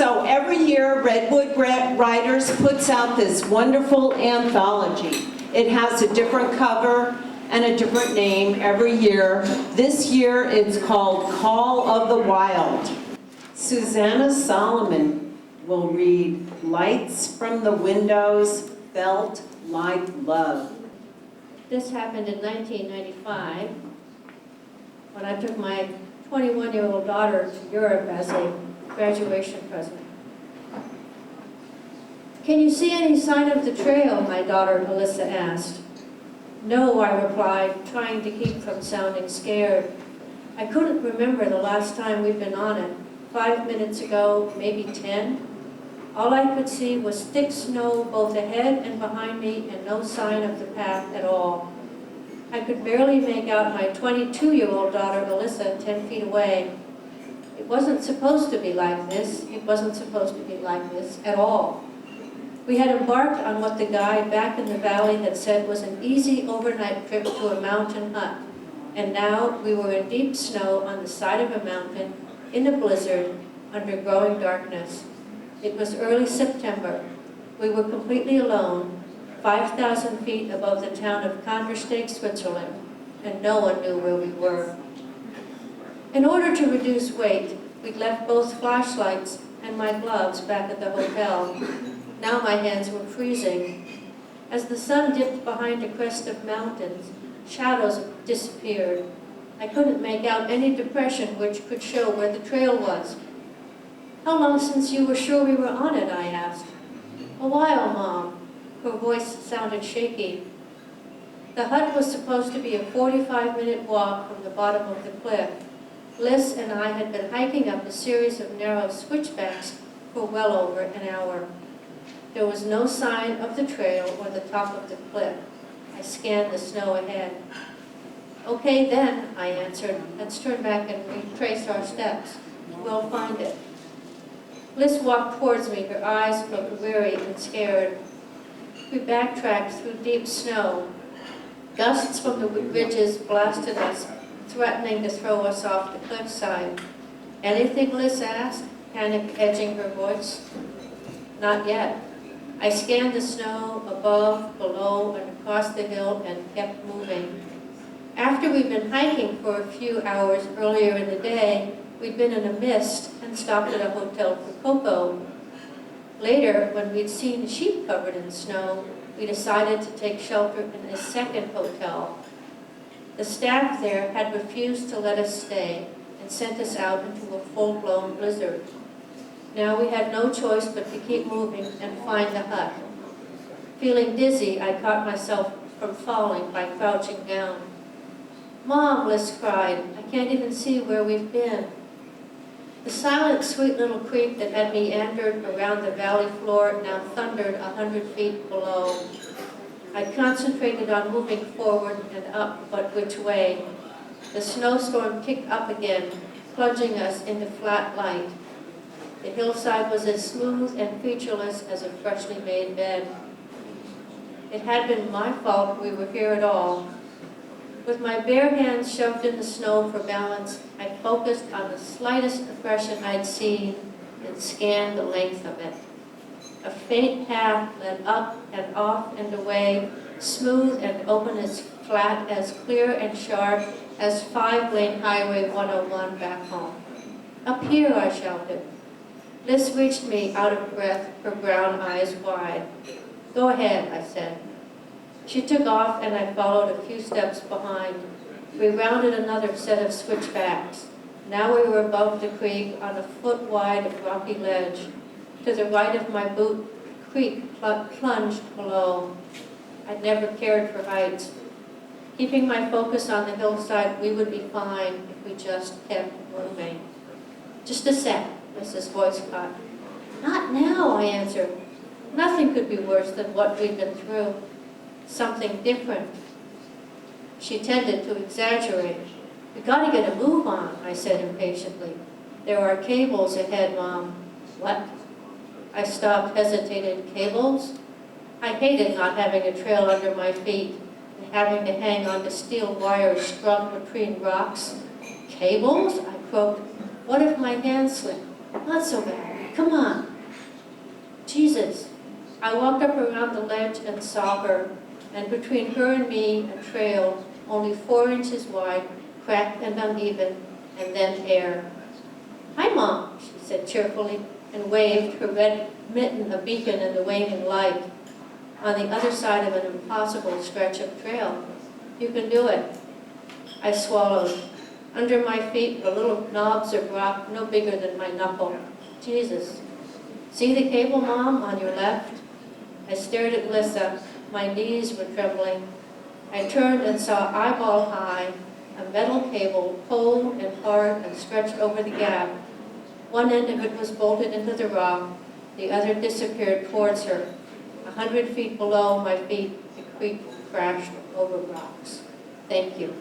So every year, Redwood Writers puts out this wonderful anthology. It has a different cover and a different name every year. This year, it's called Call of the Wild. Susanna Solomon will read Lights from the Windows Felt Like Love. This happened in 1995 when I took my 21-year-old daughter to Europe as a graduation present. "Can you see any sign of the trail?" my daughter Alyssa asked. "No," I replied, trying to keep from sounding scared. I couldn't remember the last time we'd been on it. 5 minutes ago, maybe 10. All I could see was thick snow both ahead and behind me and no sign of the path at all. I could barely make out my 22-year-old daughter Alyssa 10 feet away. It wasn't supposed to be like this. It wasn't supposed to be like this at all. We had embarked on what the guide back in the valley had said was an easy overnight trip to a mountain hut. And now we were in deep snow on the side of a mountain, in a blizzard, under growing darkness. It was early September. We were completely alone, 5,000 feet above the town of Kandersteg, Switzerland, and no one knew where we were. In order to reduce weight, we'd left both flashlights and my gloves back at the hotel. Now my hands were freezing. As the sun dipped behind a crest of mountains, shadows disappeared. I couldn't make out any depression which could show where the trail was. "How long since you were sure we were on it?" I asked. "A while, Mom." Her voice sounded shaky. The hut was supposed to be a 45-minute walk from the bottom of the cliff. Liz and I had been hiking up a series of narrow switchbacks for well over an hour. There was no sign of the trail or the top of the cliff. I scanned the snow ahead. "Okay then," I answered. "Let's turn back and retrace our steps. We'll find it." Liz walked towards me. Her eyes looked weary and scared. We backtracked through deep snow. Gusts from the ridges blasted us, threatening to throw us off the cliffside. "Anything?" Liz asked, panic edging her voice. "Not yet." I scanned the snow above, below, and across the hill and kept moving. After we'd been hiking for a few hours earlier in the day, we'd been in a mist and stopped at a hotel for cocoa. Later, when we'd seen sheep covered in snow, we decided to take shelter in a second hotel. The staff there had refused to let us stay and sent us out into a full-blown blizzard. Now we had no choice but to keep moving and find the hut. Feeling dizzy, I caught myself from falling by crouching down. "Mom," Liz cried, "I can't even see where we've been." The silent, sweet little creek that had meandered around the valley floor now thundered 100 feet below. I concentrated on moving forward and up, but which way? The snowstorm kicked up again, plunging us into flat light. The hillside was as smooth and featureless as a freshly made bed. It had been my fault we were here at all. With my bare hands shoved in the snow for balance, I focused on the slightest depression I'd seen and scanned the length of it. A faint path led up and off and away, smooth and open, as flat, as clear and sharp as 5-lane Highway 101 back home. "Up here," I shouted. Liz reached me out of breath, her brown eyes wide. "Go ahead," I said. She took off and I followed a few steps behind. We rounded another set of switchbacks. Now we were above the creek on a foot-wide rocky ledge. To the right of my boot, the creek plunged below. I'd never cared for heights. Keeping my focus on the hillside, we would be fine if we just kept moving. "Just a sec," Mrs. voice caught. "Not now," I answered. Nothing could be worse than what we'd been through. Something different. She tended to exaggerate. "We gotta get a move on," I said impatiently. "There are cables ahead, Mom." "What?" I stopped, hesitated. "Cables?" I hated not having a trail under my feet and having to hang on to steel wires strung between rocks. "Cables?" I croaked. "What if my hand slipped?" "Not so bad." come on. Jesus. I walked up around the ledge and saw her, and between her and me, a trail only 4 inches wide, cracked and uneven, and then air. Hi, Mom, she said cheerfully, and waved her red mitten a beacon in the waning light. On the other side of an impossible stretch of trail. You can do it. I swallowed. Under my feet were little knobs of rock no bigger than my knuckle. Jesus. See the cable, Mom, on your left? I stared at Lissa. My knees were trembling. I turned and saw eyeball high a metal cable, cold and hard and stretched over the gap. One end of it was bolted into the rock. The other disappeared towards her. 100 feet below my feet, the creek crashed over rocks. Thank you.